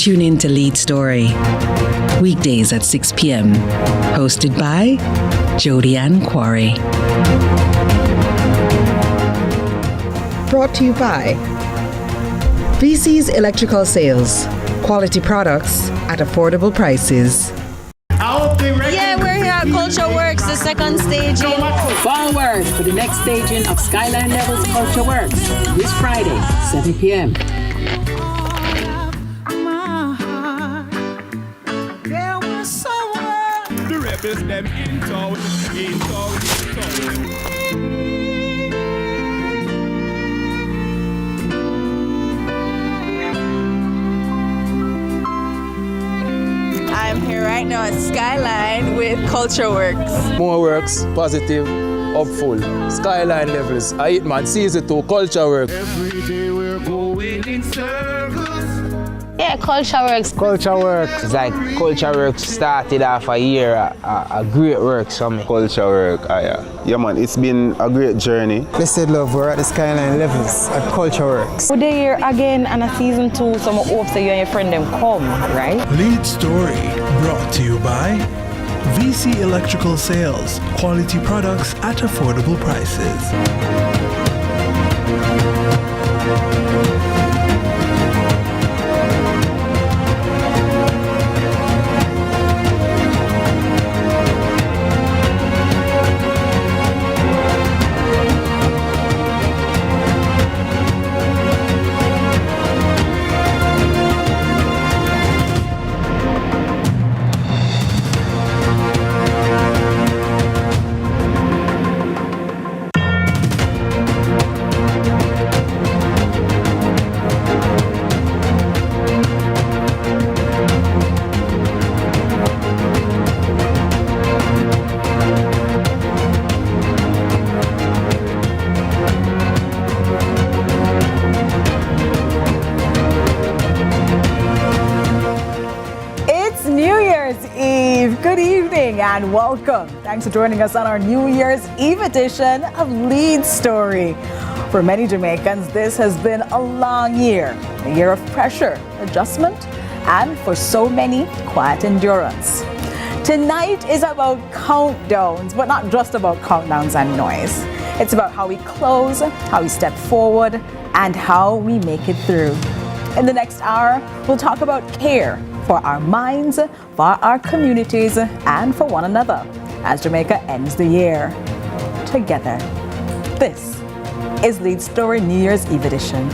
Tune in to Lead Story, weekdays at 6 p.m. Hosted by Jody Ann Quarry. Brought to you by VC's Electrical Sales. Quality products at affordable prices. Yeah, we're here at Culture Works, the second staging. Forward for the next staging of Skyline Levels Culture Works this Friday, 7 p.m. The rebels them in town. I'm here right now at Skyline with Culture Works. More works, positive, hopeful. Skyline Levels, I hit man, season 2, Culture Works. Every day we're going in circles. Yeah, Culture Works. Culture Works. It's like Culture Works started off a year, a great work for me. Culture Work, yeah man, it's been a great journey. Blessed love, we're at the Skyline Levels at Culture Works. We're here again on a season 2, so I hope that you and your friend them come, right? Lead Story, brought to you by VC Electrical Sales. Quality products at affordable prices. And welcome. Thanks for joining us on our New Year's Eve edition of Lead Story. For many Jamaicans, this has been a long year, a year of pressure, adjustment, and for so many, quiet endurance. Tonight is about countdowns, but not just about countdowns and noise. It's about how we close, how we step forward, and how we make it through. In the next hour, we'll talk about care for our minds, for our communities, and for one another as Jamaica ends the year together. This is Lead Story New Year's Eve edition.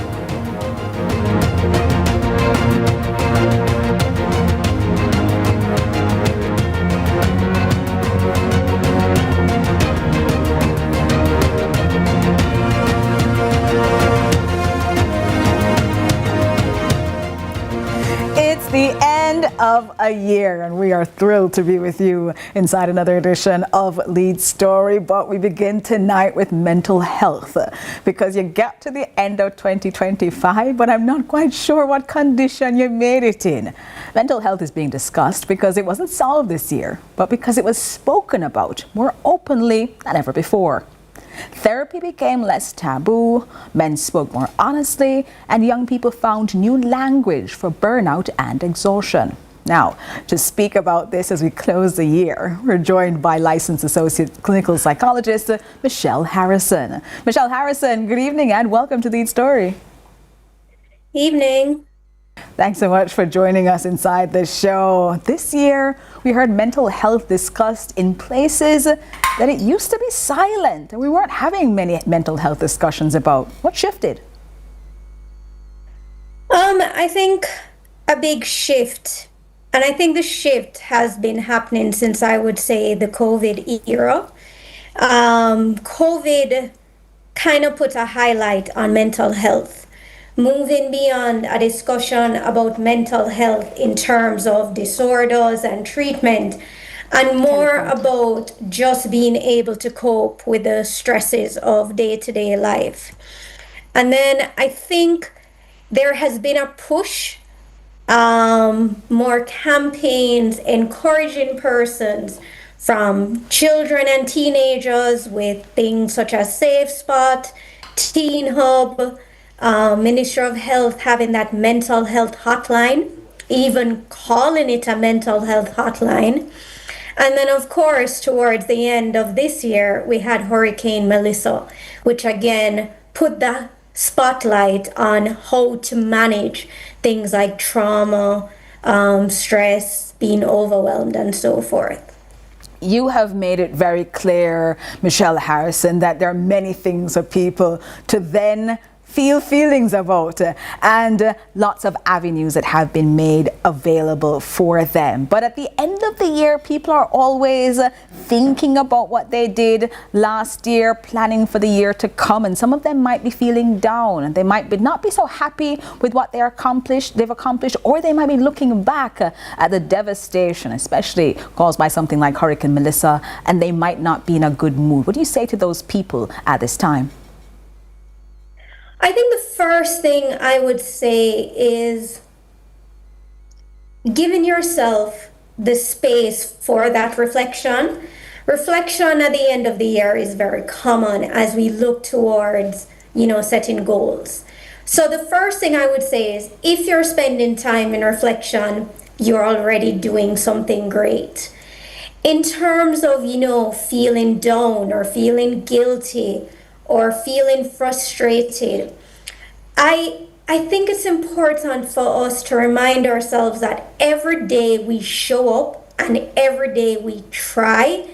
The end of a year, and we are thrilled to be with you inside another edition of Lead Story. But we begin tonight with mental health, because you get to the end of 2025, but I'm not quite sure what condition you made it in. Mental health is being discussed because it wasn't solved this year, but because it was spoken about more openly than ever before. Therapy became less taboo, men spoke more honestly, and young people found new language for burnout and exhaustion. Now, to speak about this as we close the year, we're joined by licensed associate clinical psychologist Michelle Harrison. Michelle Harrison, good evening and welcome to Lead Story. Evening. Thanks so much for joining us inside the show. This year, we heard mental health discussed in places that it used to be silent, and we weren't having many mental health discussions about. What shifted? I think a big shift, and I think the shift has been happening since, I would say, the COVID era. COVID kind of put a highlight on mental health, moving beyond a discussion about mental health in terms of disorders and treatment, and more about just being able to cope with the stresses of day-to-day life. And then I think there has been a push, more campaigns encouraging persons from children and teenagers with things such as Safe Spot, Teen Hub, Ministry of Health having that mental health hotline even calling it a mental health hotline. And then, of course, towards the end of this year, we had Hurricane Melissa, which again put the spotlight on how to manage things like trauma, stress, being overwhelmed, and so forth. You have made it very clear, Michelle Harrison, that there are many things for people to then feel feelings about, and lots of avenues that have been made available for them. But at the end of the year, people are always thinking about what they did last year, planning for the year to come, and some of them might be feeling down, and they might not be so happy with what they've accomplished, or they might be looking back at the devastation, especially caused by something like Hurricane Melissa, and they might not be in a good mood. What do you say to those people at this time? I think the first thing I would say is giving yourself the space for that reflection. Reflection at the end of the year is very common as we look towards, setting goals. So the first thing I would say is if you're spending time in reflection, you're already doing something great. In terms of, feeling down or feeling guilty, or feeling frustrated, I think it's important for us to remind ourselves that every day we show up, and every day we try,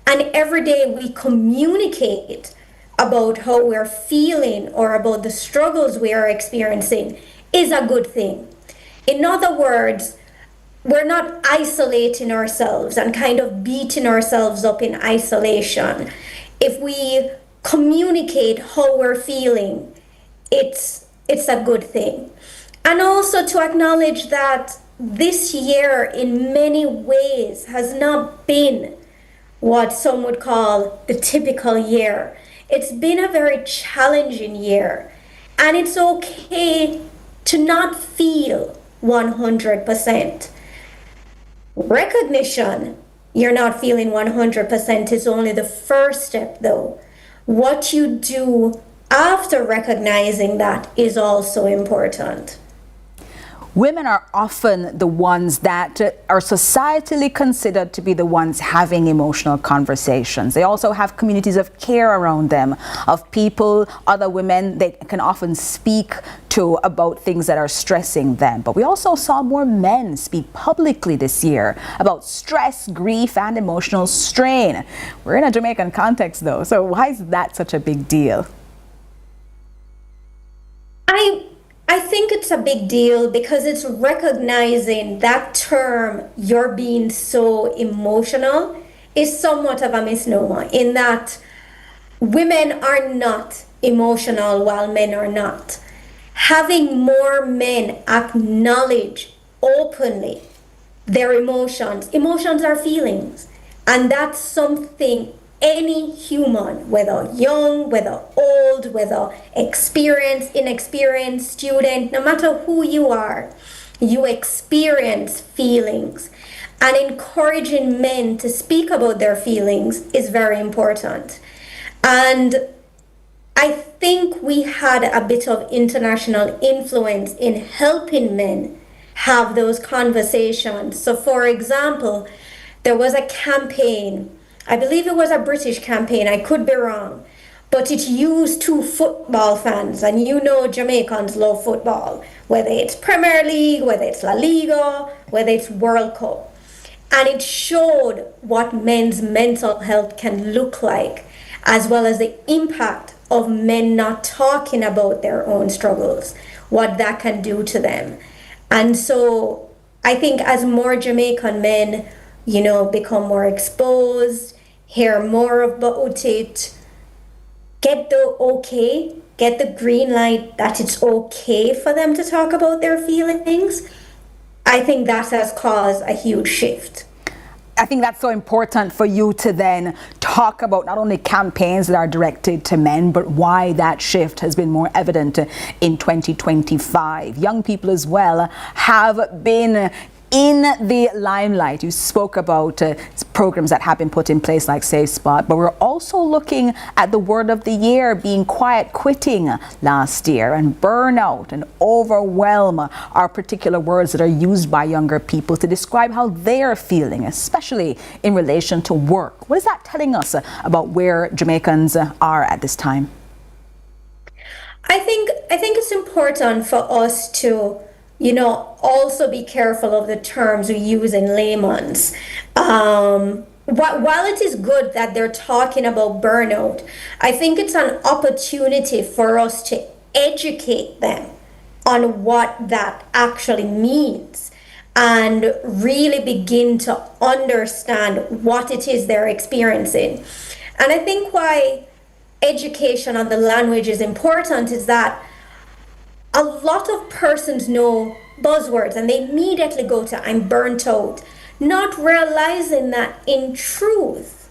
and every day we communicate about how we're feeling or about the struggles we are experiencing is a good thing. In other words, we're not isolating ourselves and kind of beating ourselves up in isolation. If we communicate how we're feeling, it's a good thing. And also to acknowledge that this year in many ways has not been what some would call the typical year. It's been a very challenging year, and it's okay to not feel 100%. Recognition you're not feeling 100% is only the first step, though. What you do after recognizing that is also important. Women are often the ones that are societally considered to be the ones having emotional conversations. They also have communities of care around them, of people, other women they can often speak to about things that are stressing them. But we also saw more men speak publicly this year about stress, grief, and emotional strain. We're in a Jamaican context, though, so why is that such a big deal? I think it's a big deal because it's recognizing that term, you're being so emotional, is somewhat of a misnomer in that women are not emotional while men are not. Having more men acknowledge openly their emotions. Emotions are feelings, and that's something any human, whether young, whether old, whether experienced, inexperienced, student, no matter who you are, you experience feelings. And encouraging men to speak about their feelings is very important. And I think we had a bit of international influence in helping men have those conversations. So for example, there was a campaign, I believe it was a British campaign, I could be wrong, but it used two football fans, and Jamaicans love football, whether it's Premier League, whether it's La Liga, whether it's World Cup. And it showed what men's mental health can look like, as well as the impact of men not talking about their own struggles, what that can do to them. And so I think as more Jamaican men, become more exposed, hear more about it, get the green light that it's okay for them to talk about their feelings, I think that has caused a huge shift. I think that's so important for you to then talk about not only campaigns that are directed to men, but why that shift has been more evident in 2025. Young people as well have been in the limelight. You spoke about programs that have been put in place like Safe Spot, but we're also looking at the word of the year being quiet quitting last year, and burnout and overwhelm are particular words that are used by younger people to describe how they are feeling, especially in relation to work. What is that telling us about where Jamaicans are at this time? I think it's important for us to also be careful of the terms we use in layman's. While it is good that they're talking about burnout, I think it's an opportunity for us to educate them on what that actually means and really begin to understand what it is they're experiencing. And I think why education on the language is important is that a lot of persons know buzzwords and they immediately go to "I'm burnt out," not realizing that in truth,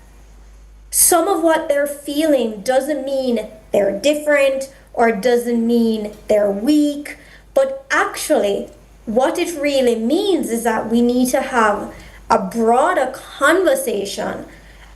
some of what they're feeling doesn't mean they're different or doesn't mean they're weak, but actually what it really means is that we need to have a broader conversation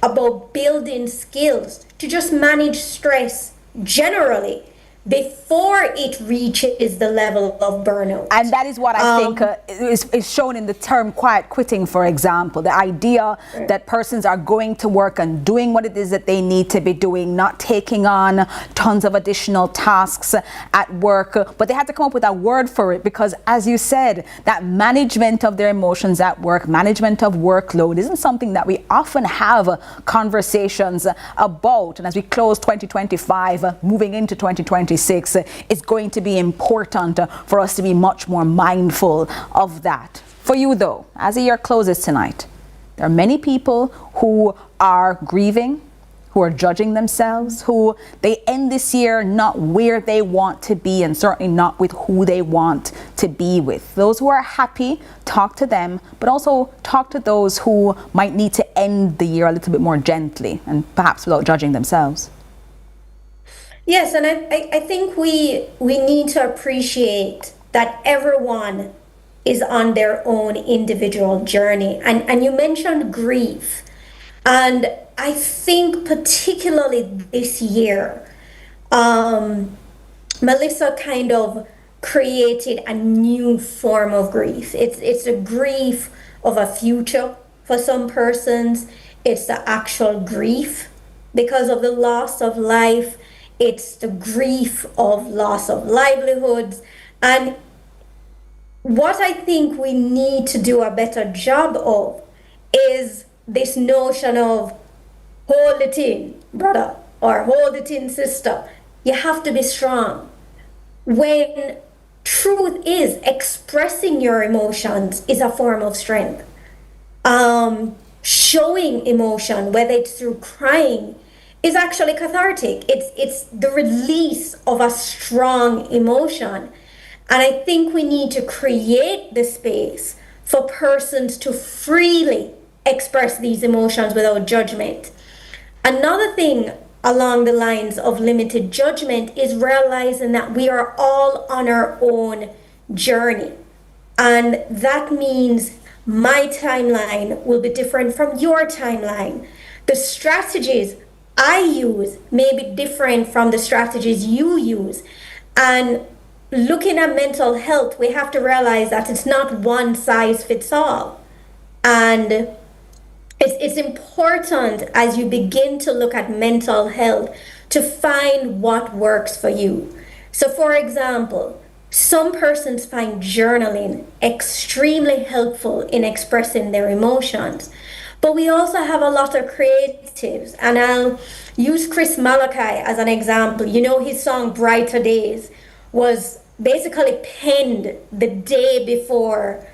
about building skills to just manage stress generally before it reaches the level of burnout. And that is what I think is shown in the term quiet quitting, for example. The idea that persons are going to work and doing what it is that they need to be doing, not taking on tons of additional tasks at work, but they have to come up with a word for it because, as you said, that management of their emotions at work, management of workload isn't something that we often have conversations about. And as we close 2025, moving into 2026, it's going to be important for us to be much more mindful of that. For you though, as the year closes tonight, there are many people who are grieving, who are judging themselves, who they end this year not where they want to be and certainly not with who they want to be with. Those who are happy, talk to them, but also talk to those who might need to end the year a little bit more gently and perhaps without judging themselves. Yes, and I think we need to appreciate that everyone is on their own individual journey. And you mentioned grief. And I think particularly this year, Melissa kind of created a new form of grief. It's a grief of a future for some persons. It's the actual grief because of the loss of life. It's the grief of loss of livelihoods. And what I think we need to do a better job of is this notion of hold it in, brother, or hold it in, sister. You have to be strong. When truth is expressing your emotions is a form of strength. Showing emotion, whether it's through crying, is actually cathartic. It's the release of a strong emotion. And I think we need to create the space for persons to freely express these emotions without judgment. Another thing along the lines of limited judgment is realizing that we are all on our own journey. And that means my timeline will be different from your timeline. The strategies I use may be different from the strategies you use. And looking at mental health, we have to realize that it's not one size fits all. And it's important as you begin to look at mental health to find what works for you. So for example, some persons find journaling extremely helpful in expressing their emotions. But we also have a lot of creatives, and I'll use Chris Malachi as an example. You know, his song Brighter Days was basically penned the day before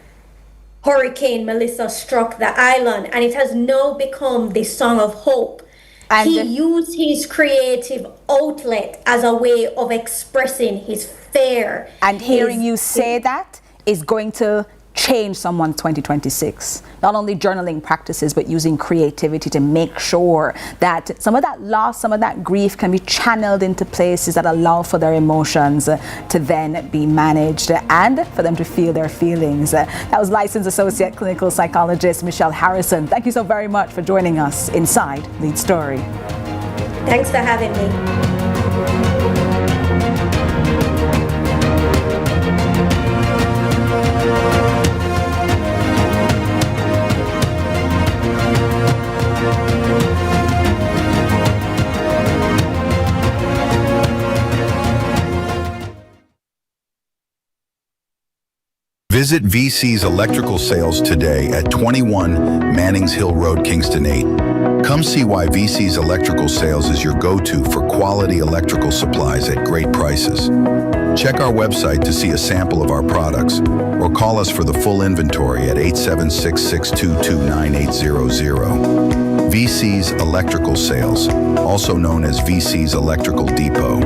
Hurricane Melissa struck the island, and it has now become the song of hope. And he used his creative outlet as a way of expressing his fear. And hearing you say that is going to change someone's 2026. Not only journaling practices, but using creativity to make sure that some of that loss, some of that grief can be channeled into places that allow for their emotions to then be managed and for them to feel their feelings. That was licensed associate clinical psychologist Michelle Harrison. Thank you so very much for joining us inside Lead Story. Thanks for having me. Visit VC's Electrical Sales today at 21 Mannings Hill Road, Kingston 8. Come see why VC's Electrical Sales is your go-to for quality electrical supplies at great prices. Check our website to see a sample of our products or call us for the full inventory at 876-622-9800. VC's Electrical Sales, also known as VC's Electrical Depot.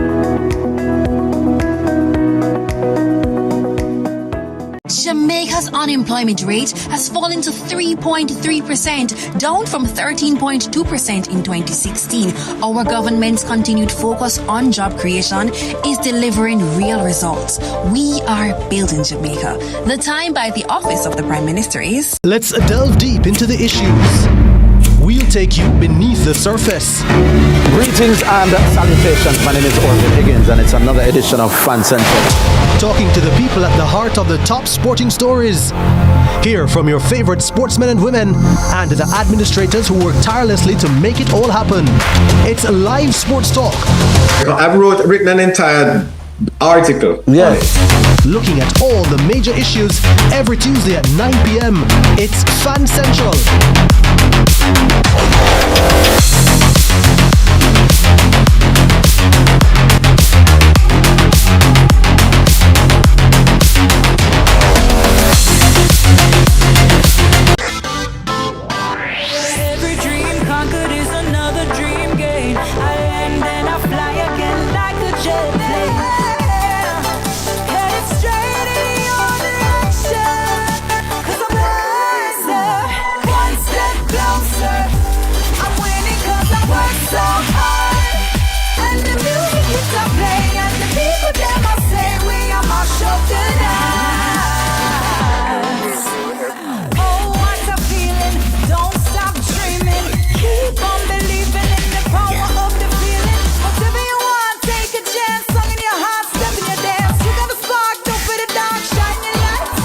Jamaica's unemployment rate has fallen to 3.3%, down from 13.2% in 2016. Our government's continued focus on job creation is delivering real results. We are building Jamaica. The time by the Office of the Prime Minister is... Let's delve deep into the issues. We'll take you beneath the surface. Greetings and salutations. My name is Orville Higgins and it's another edition of Fan Central. Talking to the people at the heart of the top sporting stories. Hear from your favorite sportsmen and women and the administrators who work tirelessly to make it all happen. It's live sports talk. I've written an entire article. Yes. Looking at all the major issues every Tuesday at 9 p.m. It's Fan Central. Every dream conquered is another dream gained. I land and I fly again like a jet plane. Headed straight in your direction, 'cause I'm wiser, one step closer. I'm winning 'cause I work so hard. And the music keeps on playing, and the people them I say we are my show tonight. Oh, what a feeling! Don't stop dreaming. Keep on believing in the power of the feeling. Whatever you want, take a chance. Song in your heart, step in your dance. You got a spark, don't fit it down. Shine your lights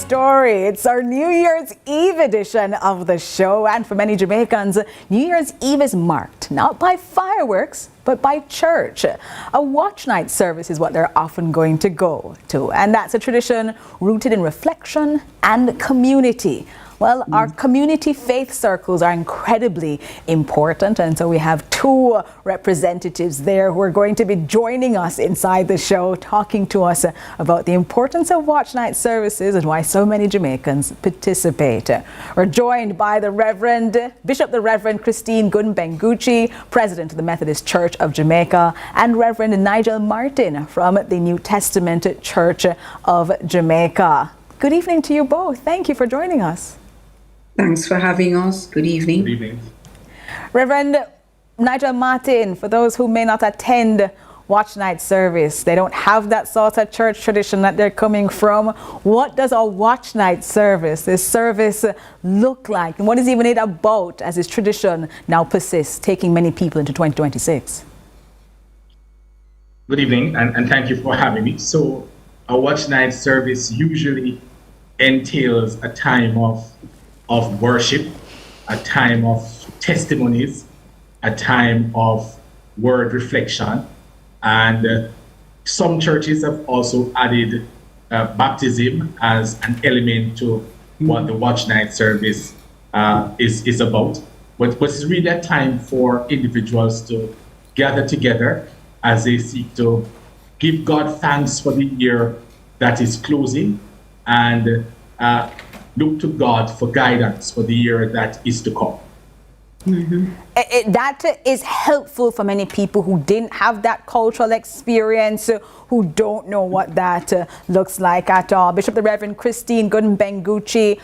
Story. It's our New Year's Eve edition of the show, and for many Jamaicans, New Year's Eve is marked not by fireworks but by church. A watch night service is what they're often going to go to, and that's a tradition rooted in reflection and community. Well, our community faith circles are incredibly important, and so we have two representatives there who are going to be joining us inside the show, talking to us about the importance of watch night services and why so many Jamaicans participate. We're joined by the Bishop the Reverend Christine Gunbenguchi, President of the Methodist Church of Jamaica, and Reverend Nigel Martin from the New Testament Church of Jamaica. Good evening to you both. Thank you for joining us. Thanks for having us. Good evening. Good evening. Reverend Nigel Martin, for those who may not attend watch night service, they don't have that sort of church tradition that they're coming from. What does a watch night service, this service, look like? And what is even it about as this tradition now persists, taking many people into 2026? Good evening, and thank you for having me. So, a watch night service usually entails a time of worship, a time of testimonies, a time of word reflection, and some churches have also added baptism as an element to what the watch night service is about. But it's really a time for individuals to gather together as they seek to give God thanks for the year that is closing and look to God for guidance for the year that is to come. That is helpful for many people who didn't have that cultural experience, who don't know what that looks like at all. Bishop the Reverend Christine Gooden-Bengucci,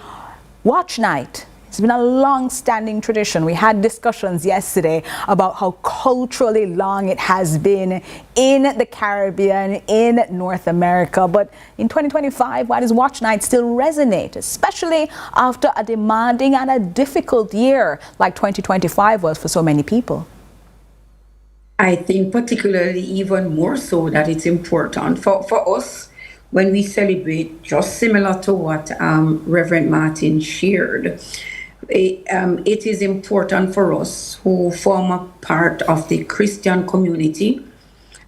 Watch Night. It's been a long-standing tradition. We had discussions yesterday about how culturally long it has been in the Caribbean, in North America. But in 2025, why does Watch Night still resonate, especially after a demanding and a difficult year like 2025 was for so many people? I think particularly even more so that it's important for us when we celebrate, just similar to what Reverend Martin shared. It is important for us who form a part of the Christian community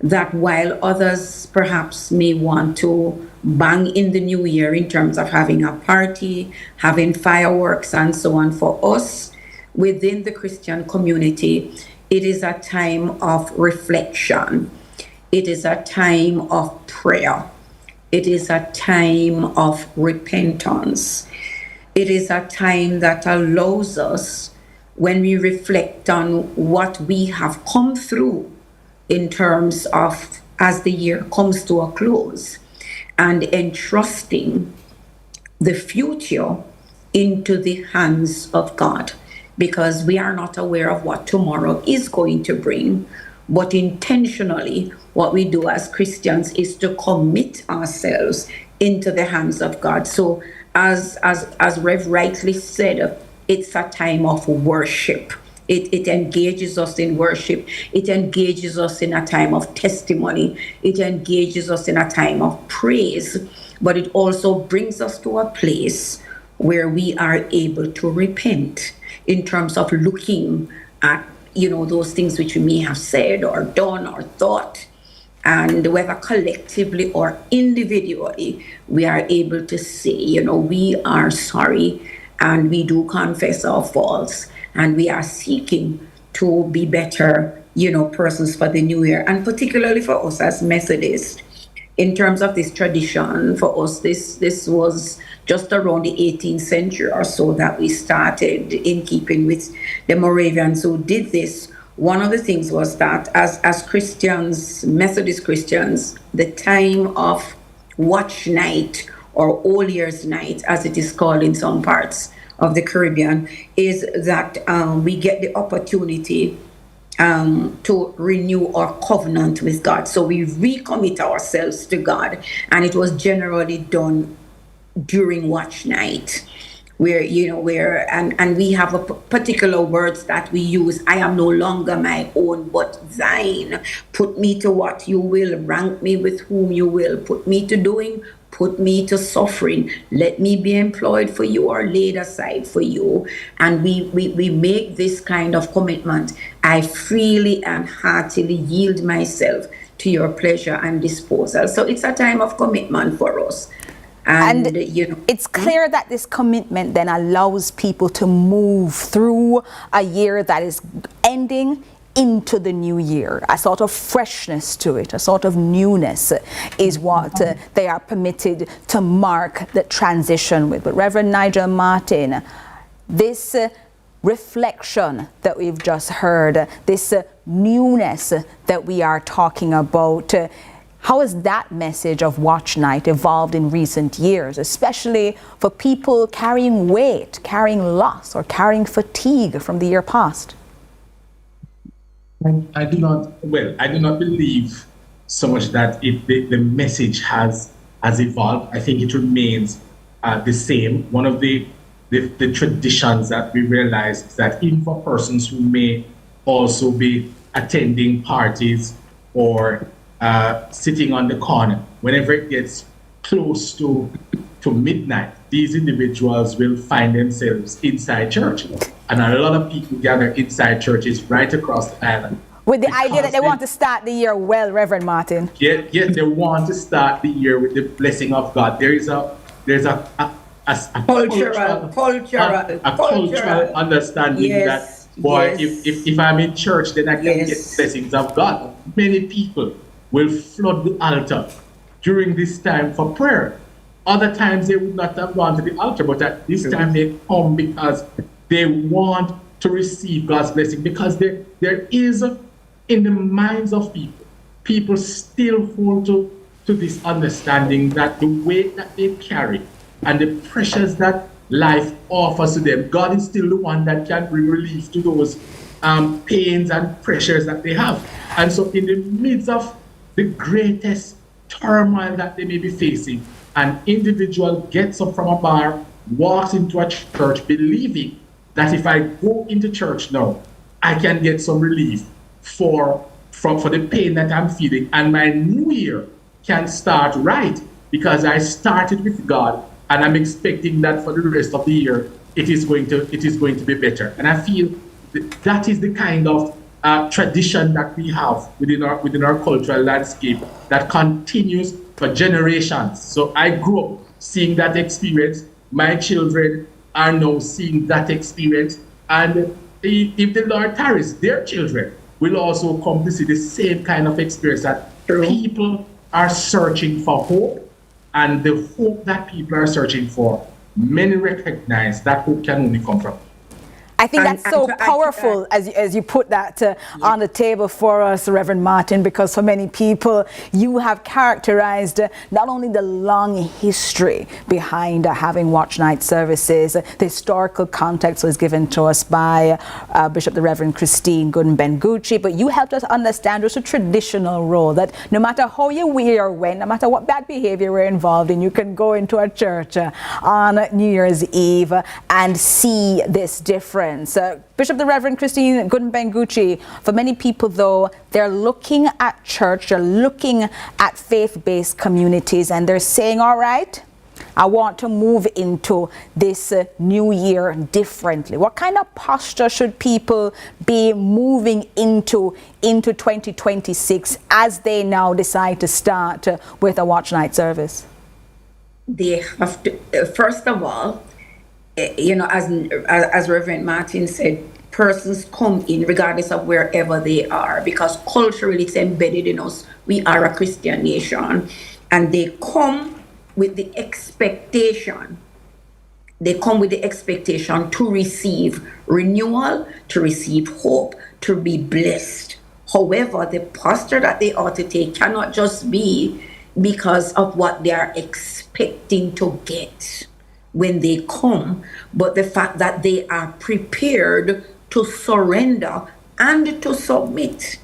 that while others perhaps may want to bang in the new year in terms of having a party, having fireworks and so on, for us within the Christian community, it is a time of reflection. It is a time of prayer. It is a time of repentance. It is a time that allows us, when we reflect on what we have come through in terms of as the year comes to a close, and entrusting the future into the hands of God, because we are not aware of what tomorrow is going to bring. But intentionally, what we do as Christians is to commit ourselves into the hands of God. So as Rev rightly said, it's a time of worship. It engages us in worship. It engages us in a time of testimony. It engages us in a time of praise. But it also brings us to a place where we are able to repent in terms of looking at, those things which we may have said or done or thought, and whether collectively or individually, we are able to say, we are sorry and we do confess our faults and we are seeking to be better, persons for the new year. And particularly for us as Methodists, in terms of this tradition, for us, this was just around the 18th century or so that we started, in keeping with the Moravians who did this. One of the things was that as Christians, Methodist Christians, the time of Watch Night or All Year's Night, as it is called in some parts of the Caribbean, is that we get the opportunity to renew our covenant with God. So we recommit ourselves to God, and it was generally done during Watch Night, where and we have a particular words that we use. I am no longer my own but thine. Put me to what you will, rank me with whom you will, put me to doing, put me to suffering, let me be employed for you or laid aside for you. And we make this kind of commitment. I freely and heartily yield myself to your pleasure and disposal. So it's a time of commitment for us. And it's clear that this commitment then allows people to move through a year that is ending into the new year. A sort of freshness to it, a sort of newness is what they are permitted to mark the transition with. But Reverend Nigel Martin, this reflection that we've just heard, this newness that we are talking about, how has that message of Watch Night evolved in recent years, especially for people carrying weight, carrying loss, or carrying fatigue from the year past? I do not believe so much that the message has evolved. I think it remains the same. One of the traditions that we realize is that even for persons who may also be attending parties or sitting on the corner, whenever it gets close to midnight, these individuals will find themselves inside church. And a lot of people gather inside churches right across the island. With the idea that they want to start the year well, Reverend Martin. Yes, they want to start the year with the blessing of God. There's a cultural understanding Yes, that, boy, yes. if I'm in church, then I can get blessings of God. Many people will flood the altar during this time for prayer. Other times they would not have gone to the altar, but at this time they come because they want to receive God's blessing. Because there is in the minds of people still hold to this understanding that the weight that they carry and the pressures that life offers to them, God is still the one that can bring relief to those pains and pressures that they have. And so in the midst of the greatest turmoil that they may be facing, an individual gets up from a bar, walks into a church believing that if I go into church now, I can get some relief for the pain that I'm feeling, and my new year can start right because I started with God, and I'm expecting that for the rest of the year it is going to be better. And I feel that is the kind of tradition that we have within our cultural landscape that continues for generations. So I grew up seeing that experience. My children are now seeing that experience, and if the Lord tarries, their children will also come to see the same kind of experience, that people are searching for hope, and the hope that people are searching for, many recognize that hope can only come from. I think that's so powerful as you put that on the table for us, Reverend Martin, because for many people, you have characterized not only the long history behind having watch night services, the historical context was given to us by Bishop the Reverend Christine Gooden-Bengucci, but you helped us understand just a traditional role that no matter how you wear or when, no matter what bad behavior we're involved in, you can go into a church on New Year's Eve and see this difference. Bishop the Reverend Christine Gooden-Bengucci, for many people though, they're looking at church, they're looking at faith-based communities, and they're saying, all right, I want to move into this new year differently. What kind of posture should people be moving into 2026 as they now decide to start with a watch night service? They have to, first of all, as Reverend Martin said, persons come in regardless of wherever they are, because culturally it's embedded in us. We are a Christian nation, and they come with the expectation. They come with the expectation to receive renewal, to receive hope, to be blessed. However, the posture that they ought to take cannot just be because of what they are expecting to get when they come, but the fact that they are prepared to surrender and to submit,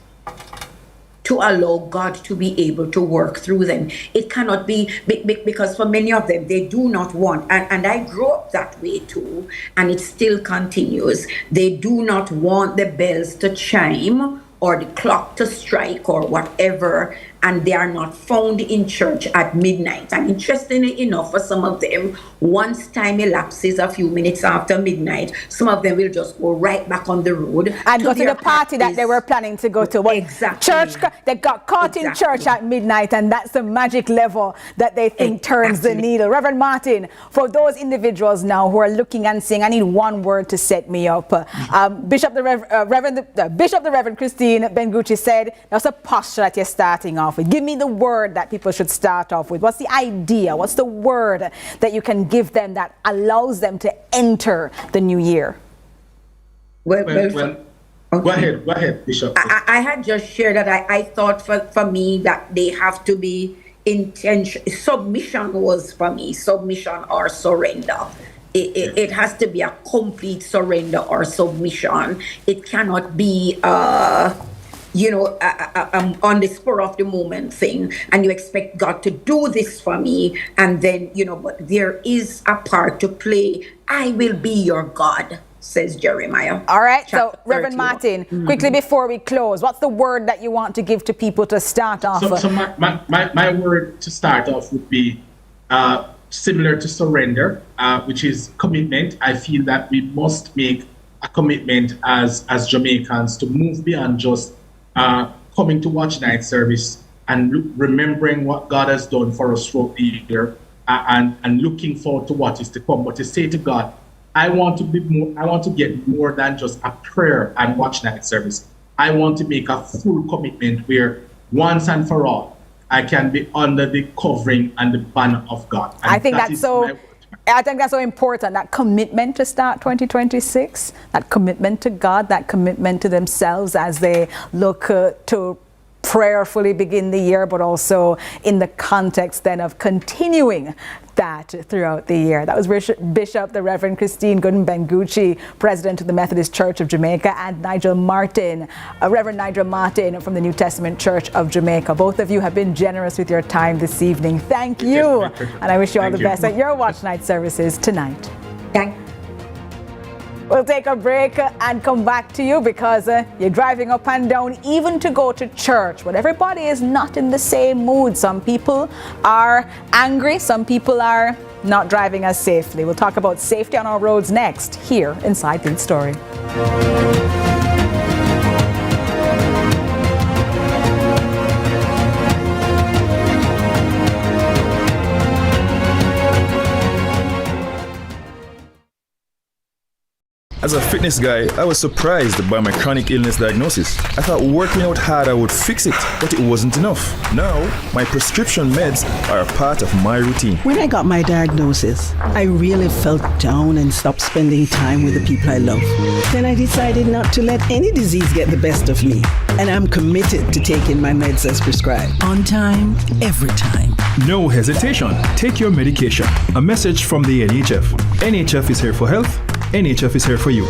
to allow God to be able to work through them. It cannot be, because for many of them, they do not want, and I grew up that way too, and it still continues. They do not want the bells to chime or the clock to strike or whatever, and they are not found in church at midnight. And interestingly enough, for some of them, once time elapses a few minutes after midnight, some of them will just go right back on the road and go to the party that they were planning to go to. Well, exactly. Church, they got caught in church at midnight, and that's the magic level that they think turns the needle. Reverend Martin, for those individuals now who are looking and saying, I need one word to set me up, Bishop the Reverend Christine Bengucci said, that's a posture that you're starting off with. Give me the word that people should start off with. What's the idea? What's the word that you can give them that allows them to enter the new year? Go ahead, Bishop. I had just shared that I thought for me that they have to be intention. Submission was for me, submission or surrender. It has to be a complete surrender or submission. It cannot be on the spur of the moment thing, and you expect God to do this for me, and then, but there is a part to play. I will be your God, says Jeremiah. All right, so Reverend Martin, quickly before we close, what's the word that you want to give to people to start off? So my word to start off would be similar to surrender, which is commitment. I feel that we must make a commitment as Jamaicans to move beyond just coming to watch night service and remembering what God has done for us throughout the year, and looking forward to what is to come, but to say to God, I want to get more than just a prayer and watch night service. I want to make a full commitment where once and for all, I can be under the covering and the banner of God. And I think that's so important, that commitment to start 2026, that commitment to God, that commitment to themselves as they look to prayerfully begin the year, but also in the context then of continuing that throughout the year. That was Bishop the Reverend Christine Gooden Bengucci, President of the Methodist Church of Jamaica, and Reverend Nigel Martin from the New Testament Church of Jamaica. Both of you have been generous with your time this evening. Thank you. And I wish you all the best at your watch night services tonight. Thank you. We'll take a break and come back to you because you're driving up and down even to go to church. But everybody is not in the same mood. Some people are angry. Some people are not driving as safely. We'll talk about safety on our roads next here inside Lead Story. As a fitness guy, I was surprised by my chronic illness diagnosis. I thought working out harder would fix it, but it wasn't enough. Now, my prescription meds are a part of my routine. When I got my diagnosis, I really felt down and stopped spending time with the people I love. Then I decided not to let any disease get the best of me. And I'm committed to taking my meds as prescribed. On time, every time. No hesitation. Take your medication. A message from the NHF. NHF is here for health. NHF is here for you.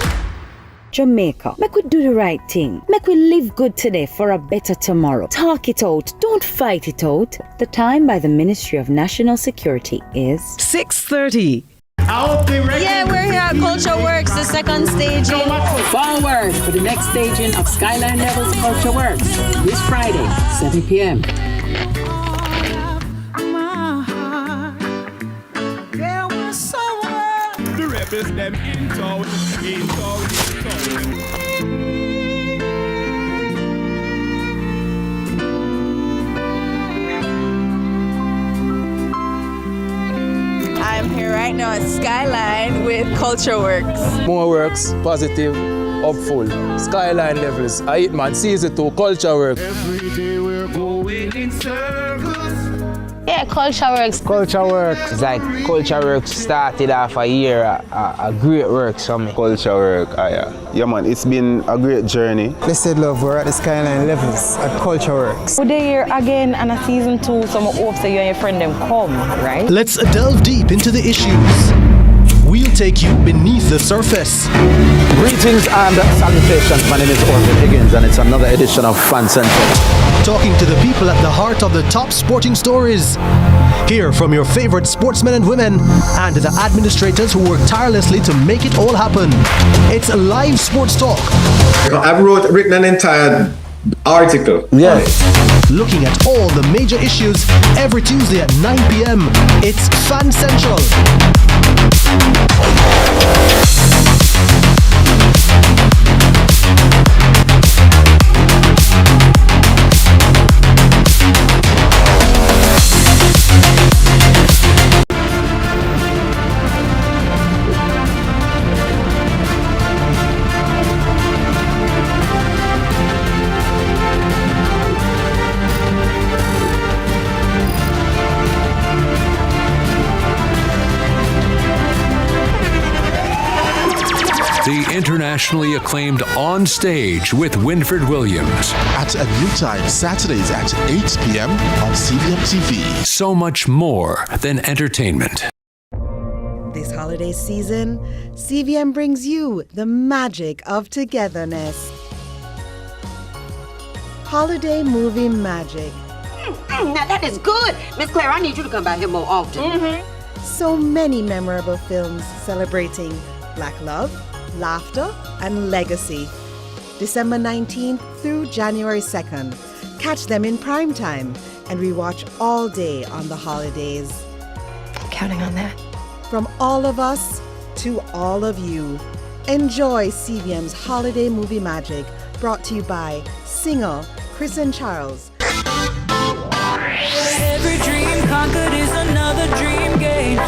Jamaica, make we do the right thing. Make we live good today for a better tomorrow. Talk it out. Don't fight it out. The time by the Ministry of National Security is 6:30. Yeah, we're here at Culture Works, the second staging. Forward for the next staging of Skyline Levels Culture Works this Friday, 7 p.m. Them in town. I'm here right now at Skyline with Culture Works. More works, positive, hopeful. Skyline Levels, I hit man, season 2, Culture Works. Every day we're going in circles. Yeah, Culture Works. Culture Works. It's like Culture Works started off a year, a great work for me. Culture Work, yeah man, it's been a great journey. Blessed love, we're at the Skyline Levels at Culture Works. We're here again on a season 2, so I hope that you and your friend them come, right? Let's delve deep into the issues. We'll take you beneath the surface. Greetings and salutations. My name is Orville Higgins, and it's another edition of Fan Central. Talking to the people at the heart of the top sporting stories. Hear from your favorite sportsmen and women and the administrators who work tirelessly to make it all happen. It's a live sports talk. I've written an entire article. Yeah. Looking at all the major issues every Tuesday at 9 p.m. It's Fan Central. The internationally acclaimed On Stage with Winfred Williams. At a new time, Saturdays at 8 p.m. on CVM TV. So much more than entertainment. This holiday season, CVM brings you the magic of togetherness. Holiday movie magic. Now that is good. Miss Claire, I need you to come back here more often. So many memorable films celebrating Black love, laughter, and legacy. December 19th through January 2nd. Catch them in prime time and rewatch all day on the holidays. Counting on that. From all of us to all of you. Enjoy CVM's Holiday Movie Magic, brought to you by singer Chris and Charles. Every dream conquered is another the dream game. I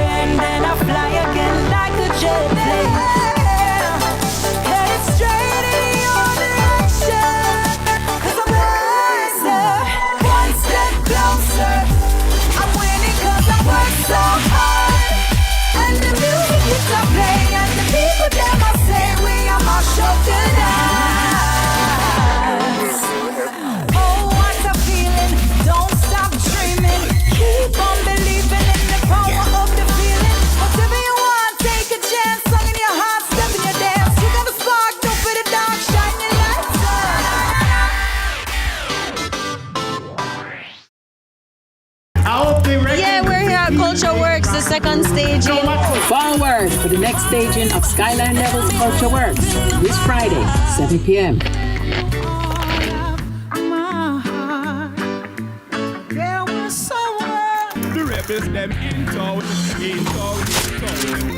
land and I fly again like a jet plane. Head straight in your direction, 'cause I'm wiser, one step closer. I'm winning 'cause I work so hard, and the music keeps on playing, and the people them I say we are my show tonight. Oh, what a feeling! Don't stop dreaming. Keep on believing in the power of the feeling. Whatever you want, take a chance. Song in your heart, step in your dance. You got a spark, don't fit it down, shine your lights Yeah, we're here at Culture Works, the second staging. Forward for the next staging of Skyline Levels Culture Works this Friday, 7 p.m. The rebels them in town, in town, in town.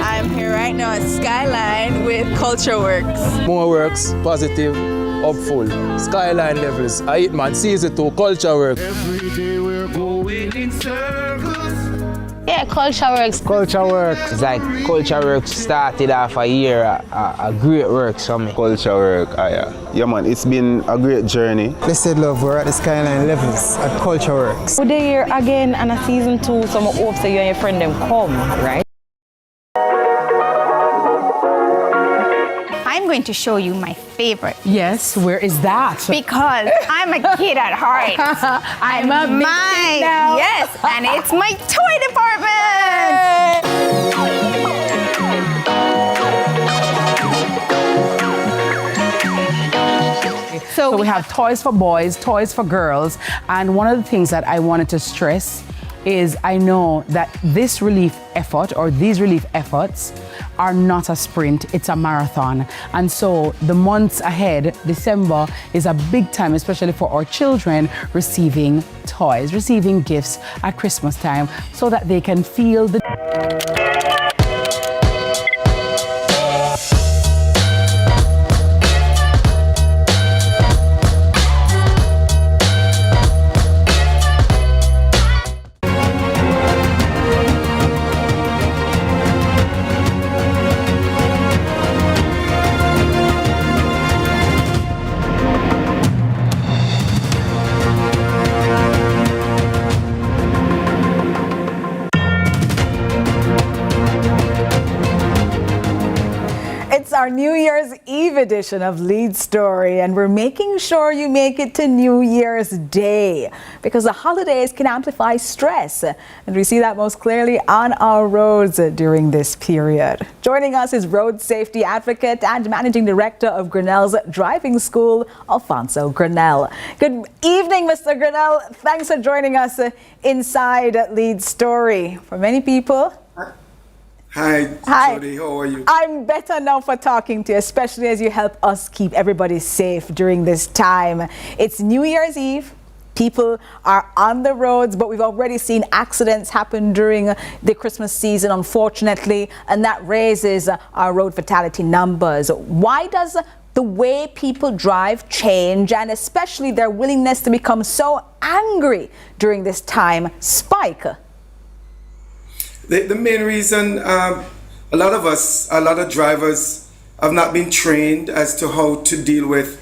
I'm here right now at Skyline with Culture Works. More works, positive, hopeful. Skyline levels. I hit man, season 2, Culture Works. Every day we're going in circles. Yeah, Culture Works. Culture Works. It's like Culture Works started off a year, a great work for me. Culture work, yeah. Yeah, man, it's been a great journey. Blessed love, we're at the Skyline Levels at Culture Works. We're here again on a season 2, so I hope that you and your friend them come, right? I'm going to show you my favorite. Yes, where is that? Because I'm a kid at heart. I'm a big kid now. Yes, and it's my toy department. So we have toys for boys, toys for girls, and one of the things that I wanted to stress is I know that this relief effort or these relief efforts are not a sprint, it's a marathon. And so the months ahead, December is a big time, especially for our children, receiving toys, receiving gifts at Christmas time so that they can feel the our New Year's Eve edition of Lead Story, and we're making sure you make it to New Year's Day because the holidays can amplify stress, and we see that most clearly on our roads during this period. Joining us is road safety advocate and managing director of Grinnell's driving school, Alfonso Grinnell. Good evening, Mr. Grinnell. Thanks for joining us inside Lead Story. For many people, Hi, Jody, how are you? I'm better now for talking to you, especially as you help us keep everybody safe during this time. It's New Year's Eve. People are on the roads, but we've already seen accidents happen during the Christmas season, unfortunately, and that raises our road fatality numbers. Why does the way people drive change, and especially their willingness to become so angry during this time, spike? The main reason, a lot of drivers have not been trained as to how to deal with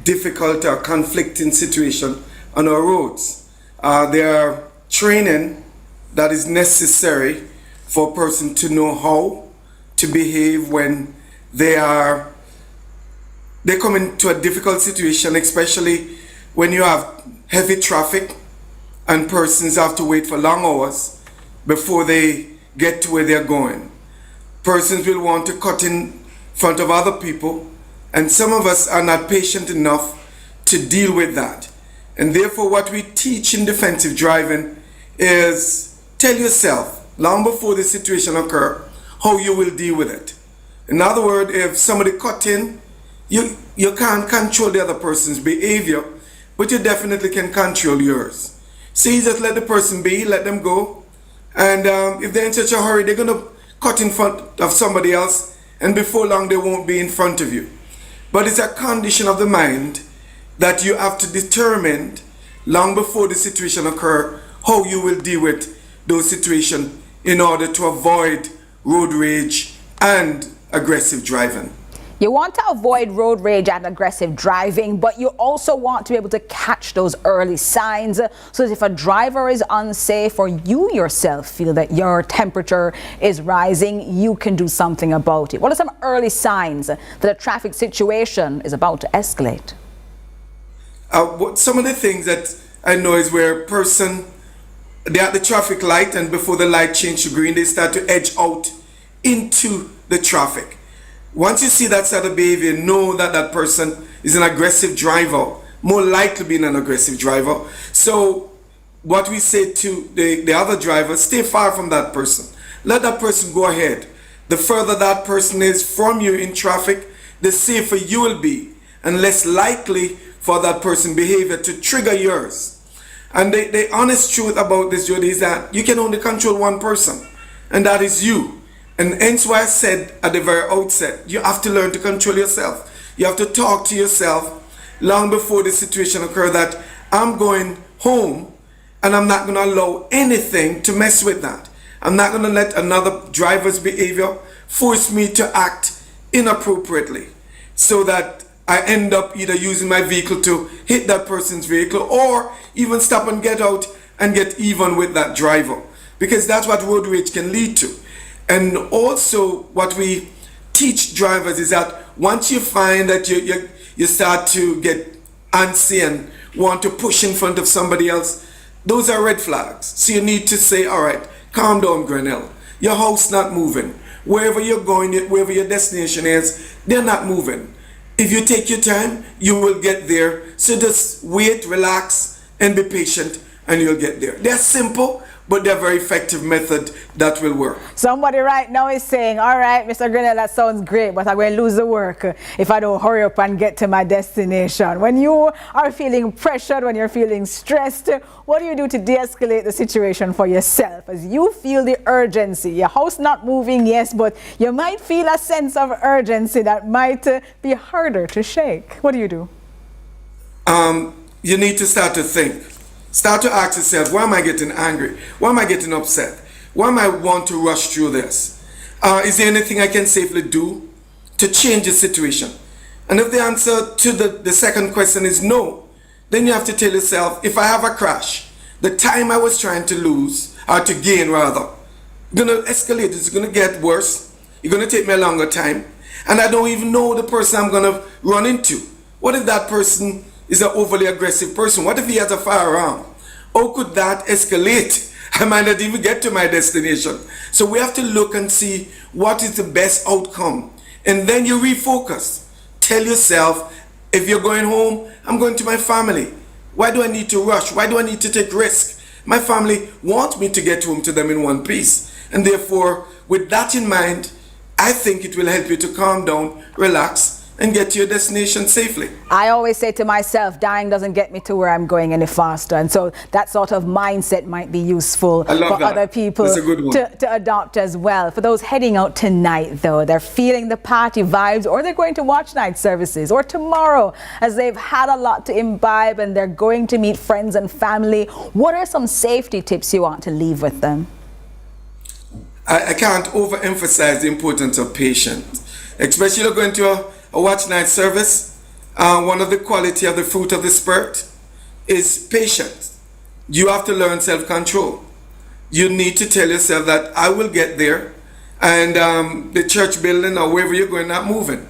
difficult or conflicting situation on our roads. There are training that is necessary for a person to know how to behave when they come into a difficult situation, especially when you have heavy traffic and persons have to wait for long hours before they get to where they're going. Persons will want to cut in front of other people, and some of us are not patient enough to deal with that. And therefore what we teach in defensive driving is tell yourself, long before the situation occurs, how you will deal with it. In other words, if somebody cut in, you can't control the other person's behavior, but you definitely can control yours. So you just let the person be, let them go. And if they're in such a hurry, they're going to cut in front of somebody else and before long they won't be in front of you. But it's a condition of the mind that you have to determine long before the situation occurs how you will deal with those situations in order to avoid road rage and aggressive driving. You want to avoid road rage and aggressive driving, but you also want to be able to catch those early signs so that if a driver is unsafe or you yourself feel that your temperature is rising, you can do something about it. What are some early signs that a traffic situation is about to escalate? Some of the things that I know is where a person, they're at the traffic light and before the light change to green, they start to edge out into the traffic. Once you see that sort of behavior, know that that person is an aggressive driver, more likely being an aggressive driver. So what we say to the other driver, stay far from that person. Let that person go ahead. The further that person is from you in traffic, the safer you will be and less likely for that person's behavior to trigger yours. And the honest truth about this, Jody, is that you can only control one person, and that is you. And hence why I said at the very outset, you have to learn to control yourself. You have to talk to yourself long before the situation occurs that I'm going home and I'm not going to allow anything to mess with that. I'm not going to let another driver's behavior force me to act inappropriately so that I end up either using my vehicle to hit that person's vehicle or even stop and get out and get even with that driver, because that's what road rage can lead to. And also what we teach drivers is that once you find that you start to get antsy and want to push in front of somebody else, those are red flags. So you need to say, all right, calm down, Grenell. Your house not moving. Wherever you're going, wherever your destination is, they're not moving. If you take your time, you will get there. So just wait, relax, and be patient, and you'll get there. They're simple, but they're a very effective method that will work. Somebody right now is saying, all right, Mr. Grenell, that sounds great, but I'm going to lose the work if I don't hurry up and get to my destination. When you are feeling pressured, when you're feeling stressed, what do you do to de-escalate the situation for yourself? As you feel the urgency, your house not moving, yes, but you might feel a sense of urgency that might be harder to shake. What do you do? You need to start to think. Start to ask yourself, why am I getting angry? Why am I getting upset? Why am I want to rush through this? Is there anything I can safely do to change the situation? And if the answer to the second question is no, then you have to tell yourself, if I have a crash, the time I was trying to lose, or to gain rather, going to escalate. It's going to get worse. It's going to take me a longer time. And I don't even know the person I'm going to run into. What if that person is an overly aggressive person? What if he has a firearm? How could that escalate? I might not even get to my destination. So we have to look and see what is the best outcome. And then you refocus. Tell yourself, if you're going home, I'm going to my family. Why do I need to rush? Why do I need to take risk? My family wants me to get home to them in one piece. And therefore, with that in mind, I think it will help you to calm down, relax, and get to your destination safely. I always say to myself, dying doesn't get me to where I'm going any faster. And so that sort of mindset might be useful for other people to adopt as well. For those heading out tonight, though, they're feeling the party vibes, or they're going to watch night services, or tomorrow, as they've had a lot to imbibe and they're going to meet friends and family. What are some safety tips you want to leave with them? I can't overemphasize the importance of patience, especially going to a watch night service. One of the quality of the fruit of the Spirit is patience. You have to learn self-control. You need to tell yourself that I will get there, and the church building or wherever you're going, not moving.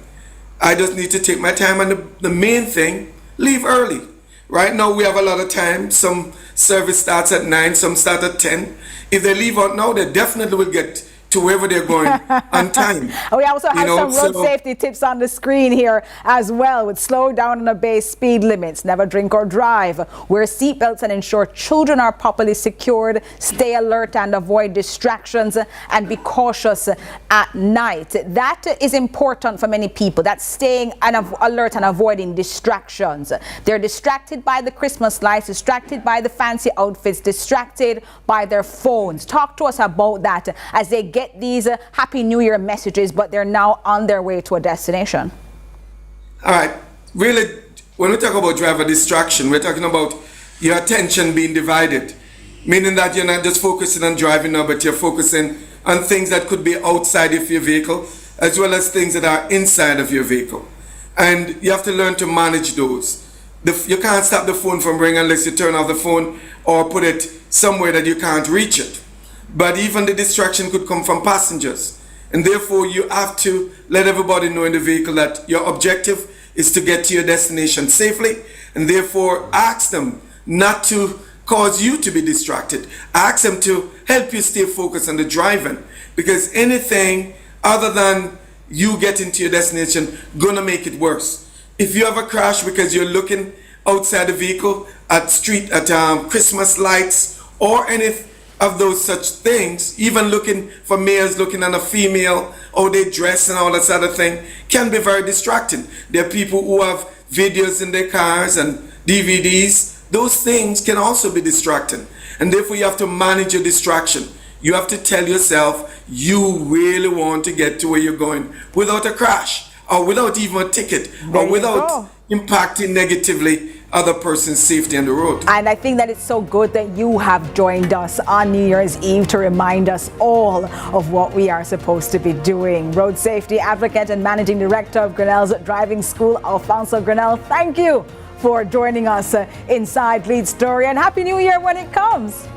I just need to take my time, and the main thing, leave early. Right now we have a lot of time. Some service starts at 9, some start at 10. If they leave out now, they definitely will get to wherever they're going on time. We also have some road safety tips on the screen here as well, with slow down and obey speed limits, never drink or drive, wear seatbelts and ensure children are properly secured, stay alert and avoid distractions, and be cautious at night. That is important for many people. That's staying alert and avoiding distractions. They're distracted by the Christmas lights, distracted by the fancy outfits, distracted by their phones. Talk to us about that as they get these Happy New Year messages, but they're now on their way to a destination? All right. Really, when we talk about driver distraction, we're talking about your attention being divided, meaning that you're not just focusing on driving now, but you're focusing on things that could be outside of your vehicle, as well as things that are inside of your vehicle. And you have to learn to manage those. You can't stop the phone from ringing unless you turn off the phone or put it somewhere that you can't reach it. But even the distraction could come from passengers. And therefore, you have to let everybody know in the vehicle that your objective is to get to your destination safely. And therefore, ask them not to cause you to be distracted. Ask them to help you stay focused on the driving. Because anything other than you getting to your destination gonna make it worse. If you have a crash because you're looking outside the vehicle at Christmas lights or any of those such things, even looking for males looking at a female, how they dress and all that sort of thing, can be very distracting. There are people who have videos in their cars and DVDs. Those things can also be distracting. And therefore you have to manage your distraction. You have to tell yourself you really want to get to where you're going without a crash or without even a ticket or without impacting negatively other person's safety on the road. And I think that it's so good that you have joined us on New Year's Eve to remind us all of what we are supposed to be doing. Road safety advocate and managing director of Grinnell's driving school, Alfonso Grinnell, thank you for joining us inside Lead Story, and Happy New Year when it comes.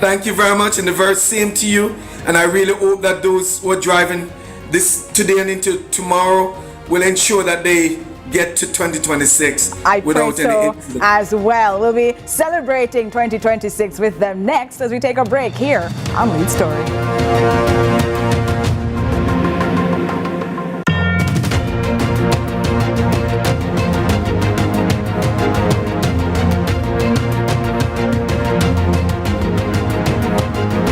Thank you very much, and the very same to you. And I really hope that those who are driving this today and into tomorrow will ensure that they get to 2026 without any incident. As well. We'll be celebrating 2026 with them next as we take a break here on Lead Story.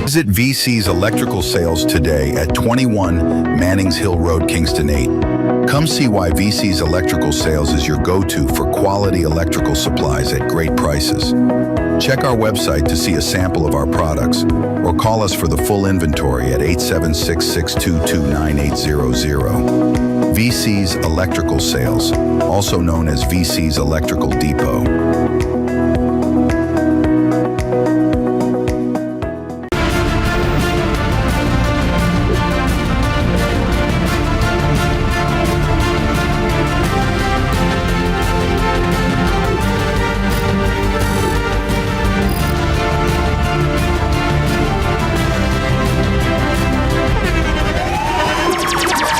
Visit VC's Electrical Sales today at 21 Mannings Hill Road, Kingston 8. Come see why VC's Electrical Sales is your go-to for quality electrical supplies at great prices. Check our website to see a sample of our products or call us for the full inventory at 876-622-9800. VC's Electrical Sales, also known as VC's Electrical Depot.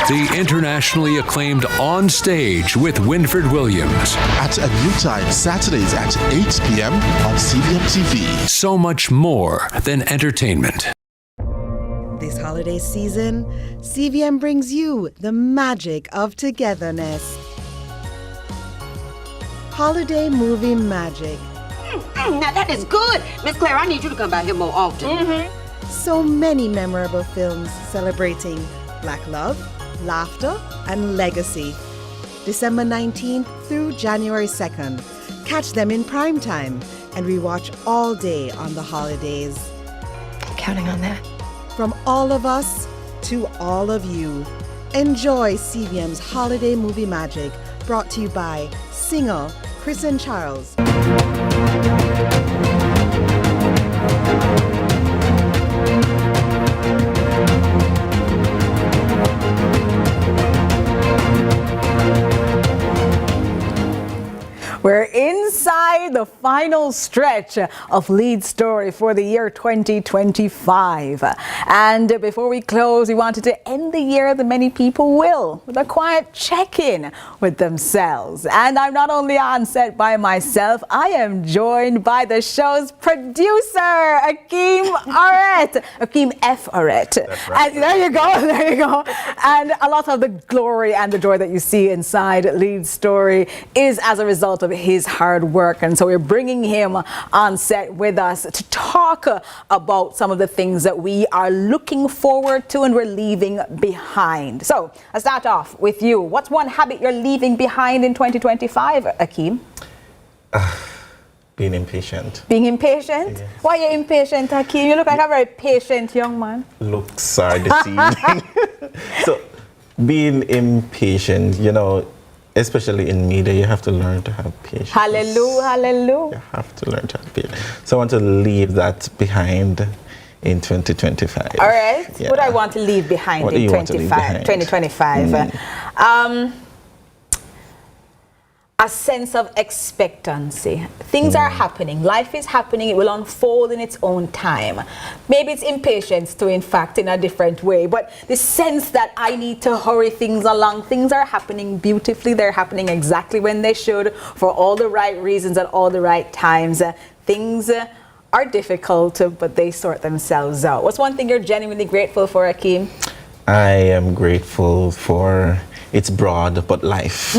The internationally acclaimed On Stage with Winfred Williams. At a new time, Saturdays at 8 p.m. on CBM TV. So much more than entertainment. This holiday season, CVM brings you the magic of togetherness. Holiday movie magic. Now that is good. Miss Claire, I need you to come by here more often. So many memorable films celebrating Black love, laughter, and legacy. December 19th through January 2nd. Catch them in prime time and rewatch all day on the holidays. Counting on that. From all of us to all of you. Enjoy CVM's Holiday Movie Magic, brought to you by singer Chris and Charles. We're inside the final stretch of Lead Story for the year 2025. And before we close, we wanted to end the year that many people will, with a quiet check-in with themselves. And I'm not only on set by myself, I am joined by the show's producer, Akeem Aret. Akeem F. Aret. That's right. And there you go. And a lot of the glory and the joy that you see inside Lead Story is as a result of his hard work, and so we're bringing him on set with us to talk about some of the things that we are looking forward to and we're leaving behind. So I'll start off with you. What's one habit you're leaving behind in 2025, Akeem? Being impatient. Being impatient? Yes. Why are you impatient, Hakeem? You look like a very patient young man. Looks are deceiving. So, being impatient, you know, especially in media, you have to learn to have patience. Hallelujah, hallelujah. You have to learn to have patience. So I want to leave that behind in 2025. All right. Yeah. What do I want to leave behind What do in you want to leave behind? 2025? A sense of expectancy. Things are happening. Life is happening. It will unfold in its own time. Maybe it's impatience too, in fact, in a different way. But the sense that I need to hurry things along. Things are happening beautifully. They're happening exactly when they should, for all the right reasons at all the right times. Things are difficult, but they sort themselves out. What's one thing you're genuinely grateful for, Hakeem? I am grateful for it's broad, but life.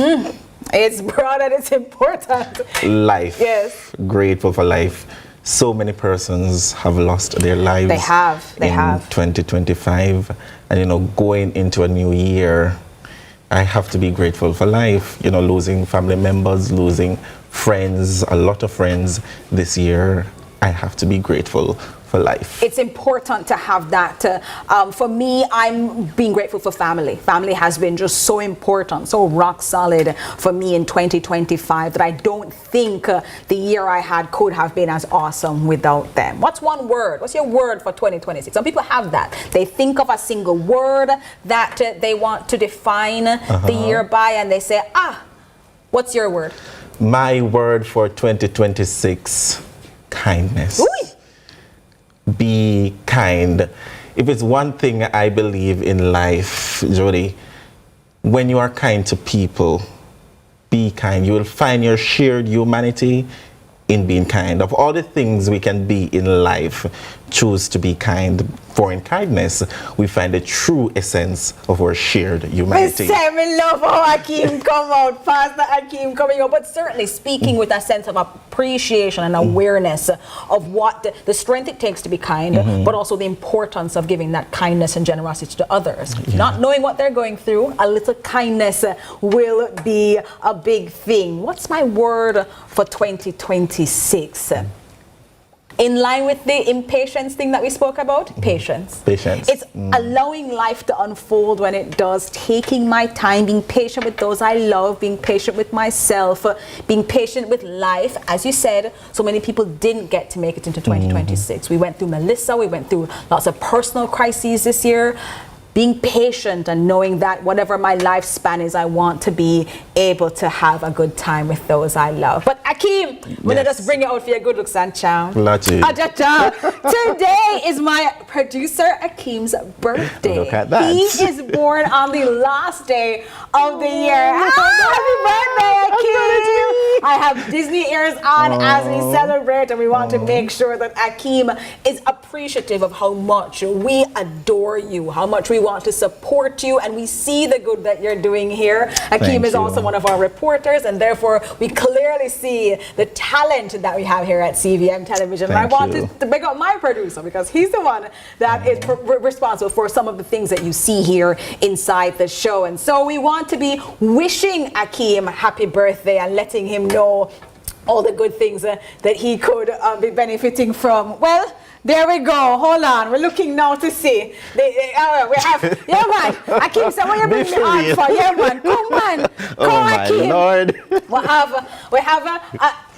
It's broad and it's important. Life. Yes. Grateful for life. So many persons have lost their lives. They have. They have. 2025. And, you know, going into a new year, I have to be grateful for life. You know, losing family members, losing friends, a lot of friends this year. I have to be grateful for life. It's important to have that. For me, I'm being grateful for family. Family has been just so important, so rock solid for me in 2025 that I don't think the year I had could have been as awesome without them. What's one word? What's your word for 2026? Some people have that. They think of a single word that they want to define the year by, and they say, what's your word? My word for 2026, kindness. Ooh. Be kind. If it's one thing I believe in life, Jody, when you are kind to people, be kind. You will find your shared humanity in being kind. Of all the things we can be in life, choose to be kind. For in kindness, we find the true essence of our shared humanity. I love how Hakeem come out, Pastor Hakeem coming out, but certainly speaking with a sense of appreciation and awareness of what the strength it takes to be kind, but also the importance of giving that kindness and generosity to others. Not knowing what they're going through, a little kindness will be a big thing. What's my word for 2026? In line with the impatience thing that we spoke about, patience. Patience. It's allowing life to unfold when it does, taking my time, being patient with those I love, being patient with myself, being patient with life. As you said, so many people didn't get to make it into 2026. We went through Melissa, we went through lots of personal crises this year. Being patient and knowing that whatever my lifespan is, I want to be able to have a good time with those I love. But Hakeem, let us bring you out for your good looks and charm. Today is my producer Hakeem's birthday. Look at that. He is born on the last day of the year. Happy birthday, Hakeem! I have Disney ears on as we celebrate, and we want to make sure that Hakeem is appreciative of how much we adore you, how much we want to support you, and we see the good that you're doing here. Hakeem is also one of our reporters, and therefore we clearly see the talent that we have here at CVM Television. And I want to big up my producer, because he's the one that is responsible for some of the things that you see here inside the show. And so we want to be wishing Hakeem happy birthday and letting him know all the good things that he could be benefiting from. Well, there we go. Hold on. We're looking now to see. We have, Hakeem said, what you bring me on for? Yeah, man. Come on. Come, Hakeem. Lord.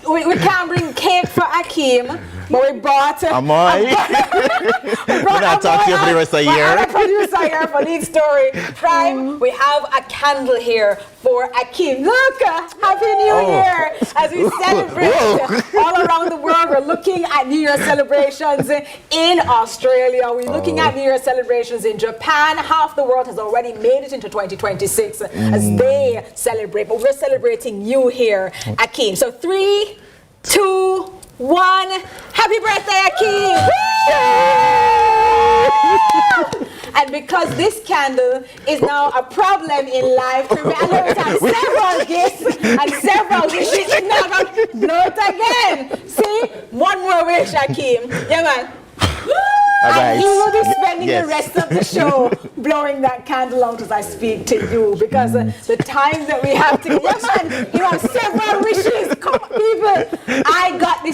We can't bring cake for Hakeem, but we brought. Am I? We brought not talk to you for the rest of the year. The producer here for Lead Story Prime. We have a candle here for Hakeem. Look, Happy New Year! As we celebrate all around the world, we're looking at New Year celebrations in Australia. We're looking at New Year celebrations in Japan. Half the world has already made it into 2026 as they celebrate, but we're celebrating you here, Hakeem. So 3, 2, 1. Happy birthday, Hakeem! And because this candle is now a problem in life, we have several gifts and several wishes. It's not going to blow it again. See? One more wish, Hakeem. Yeah, man. And he will be spending the rest of the show blowing that candle out as I speak to you, because the time that we have to, you have several wishes. Come on, people. I got the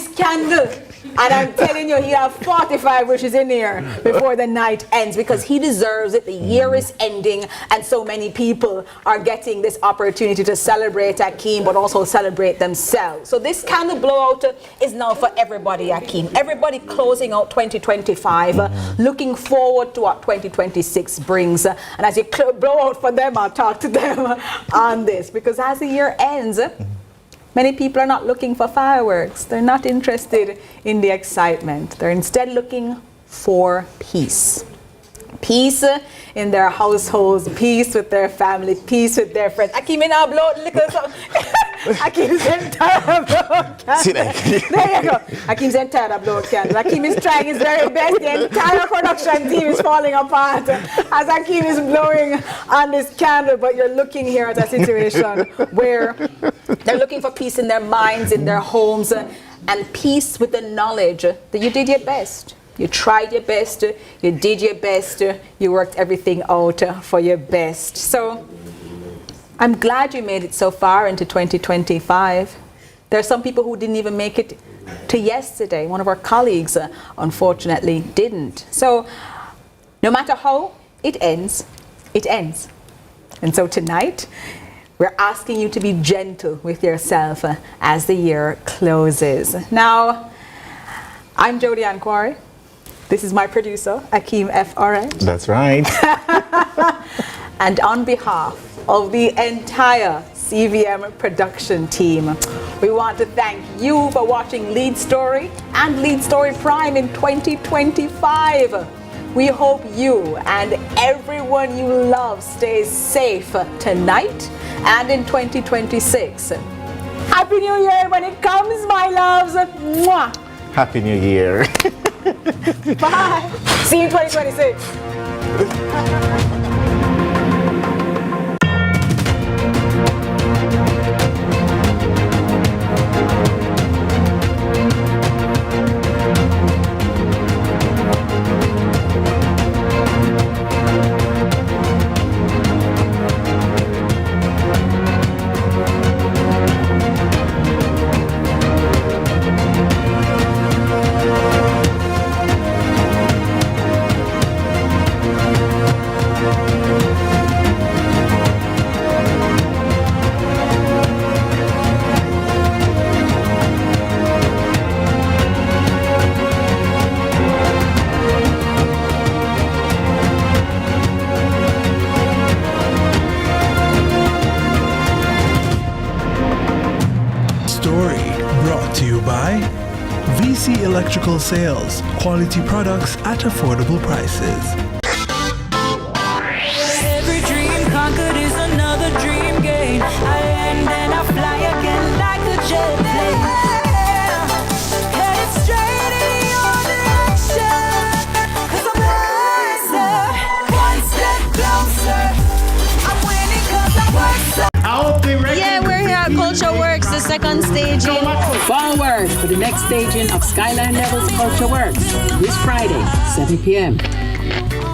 have 45 wishes in here before the night ends, because he deserves it. The year is ending, and so many people are getting this opportunity to celebrate Akeem, but also celebrate themselves. So this candle blowout is now for everybody, Akeem. Everybody closing out 2025, looking forward to what 2026 brings. And as you blow out for them, I'll talk to them on this, because as the year ends, many people are not looking for fireworks. They're not interested in the excitement. They're instead looking for peace. Peace in their households, peace with their family, peace with their friends. Akeem, in our blow little something. Akeem's tired of blowing candles. There you go. Akeem's tired of blowing candles. Akeem is trying his very best. The entire production team is falling apart as Akeem is blowing on this candle. But you're looking here at a situation where they're looking for peace in their minds, in their homes, and peace with the knowledge that you did your best. You tried your best, you did your best, you worked everything out for your best. So I'm glad you made it so far into 2025. There are some people who didn't even make it to yesterday. One of our colleagues, unfortunately, didn't. So no matter how it ends, it ends. And so tonight, we're asking you to be gentle with yourself as the year closes. Now, I'm Jody Ann Quarry. This is my producer, Akeem F. Orange. That's right. And on behalf of the entire CVM production team, we want to thank you for watching Lead Story and Lead Story Prime in 2025. We hope you and everyone you love stays safe tonight and in 2026. Happy New Year when it comes, my loves. Mwah. Happy New Year. Bye. See you in 2026. VC Electrical Sales, quality products at affordable prices. Every dream conquered is another dream gained. I land and I fly again like a jet plane. Headed straight in your direction, 'cause I'm closer, one step closer. I'm winning 'cause I work so. Yeah, we're here at Culture Works, the second stage. Forward for the next staging of Skyline Levels Culture Works this Friday, 7 p.m.